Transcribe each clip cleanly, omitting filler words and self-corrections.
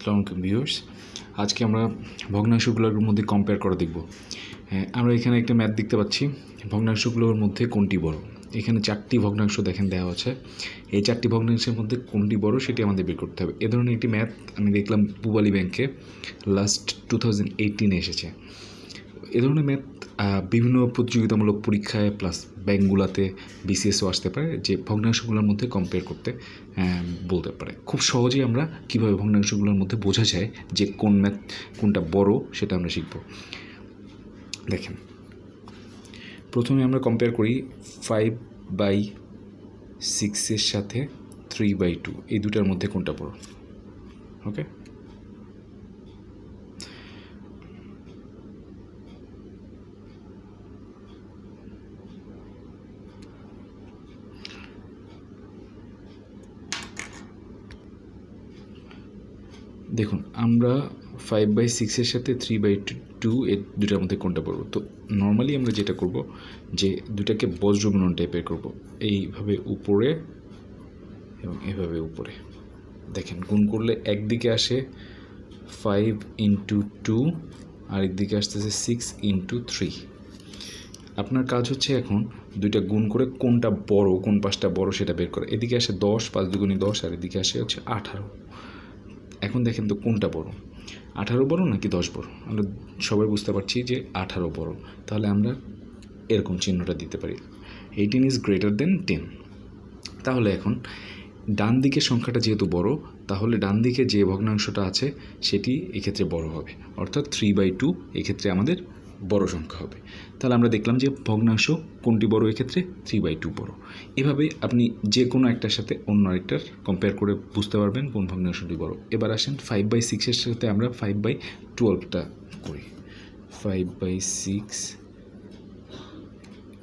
আসসালামু আলাইকুম ভিউয়ার্স, আজকে আমরা ভগ্নাংশগুলোর মধ্যে কম্পেয়ার করা দেখব। আমরা এখানে একটা ম্যাথ দেখতে পাচ্ছি, ভগ্নাংশগুলোর মধ্যে কোনটি বড়। এখানে 4টি ভগ্নাংশ দেখেন দেওয়া আছে। এই 4টি ভগ্নাংশের মধ্যে কোনটি বড় সেটি আমাদের বের করতে হবে। এ ধরনের একটি ম্যাথ আমি দেখলাম পূবালী ব্যাংকে লাস্ট 2018 এসেছে। এ ধরনের ম্যাথ বিভিন্ন প্রতিযোগিতামূলক পরীক্ষায় প্লাস ব্যাংকগুলোতে BCSও আসতে পারে, যে ভগ্নাংশগুলোর মধ্যে কম্পেয়ার করতে বলতে পারে। খুব সহজেই আমরা কীভাবে ভগ্নাংশগুলোর মধ্যে বোঝা যায় যে কোন ম্যাথ কোনটা বড় সেটা আমরা শিখব। দেখেন, প্রথমে আমরা কম্পেয়ার করি 5/6 সাথে 3/2, এই দুটার মধ্যে কোনটা বড়। ওকে, দেখুন আমরা 5/6 সাথে 3/2 এই দুটার মধ্যে কোনটা পড়ব। তো নর্মালি আমরা যেটা করব যে দুটাকে বজ্রগুণন টাইপের করব, এইভাবে উপরে এবং এভাবে উপরে। দেখেন, গুণ করলে একদিকে আসে 5 × 2 আর একদিকে আসতেছে 6 × 3। আপনার কাজ হচ্ছে এখন দুইটা গুণ করে কোনটা বড়, কোন পাশটা বড় সেটা বের করে। এদিকে আসে 10, 5 × 2 = 10, আর এদিকে আসে হচ্ছে 18। এখন দেখেন তো কোনটা বড়, 18 বড় নাকি 10 বড়। আমরা সবাই বুঝতে পারছি যে 18 বড়। তাহলে আমরা এরকম চিহ্নটা দিতে পারি, 18 is greater than 10। তাহলে এখন ডান দিকের সংখ্যাটা যেহেতু বড়, তাহলে ডান দিকে যে ভগ্নাংশটা আছে সেটি এক্ষেত্রে বড় হবে, অর্থাৎ 3/2 এক্ষেত্রে আমাদের বড় সংখ্যা হবে। তাহলে আমরা দেখলাম যে ভগ্নাংশ কোনটি বড়, এক্ষেত্রে 3/2 বড়। এভাবে আপনি যে কোনো একটার সাথে অন্য আরেকটার কম্পেয়ার করে বুঝতে পারবেন কোন ভগ্নাংশটি বড়। এবার আসেন 5/6 সাথে আমরা 5/12টা করি। 5/6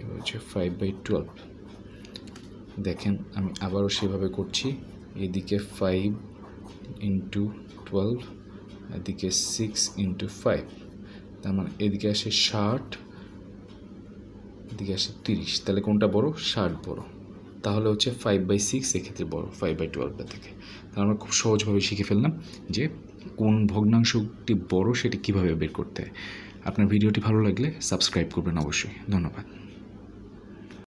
এবার হচ্ছে 5/12। দেখেন আমি আবারও সেভাবে করছি, এদিকে 5 × 12, এদিকে 6 × 5, তার মানে এদিকে আসে 60, এদিকে আসে 30। তাহলে কোনটা বড়? 60 বড়। তাহলে হচ্ছে 5/6 এক্ষেত্রে বড় 5/12 থেকে। তাহলে আমরা খুব সহজভাবে শিখে ফেললাম যে কোন ভগ্নাংশটি বড় সেটি কীভাবে বের করতে হয়। আপনার ভিডিওটি ভালো লাগলে সাবস্ক্রাইব করবেন অবশ্যই। ধন্যবাদ।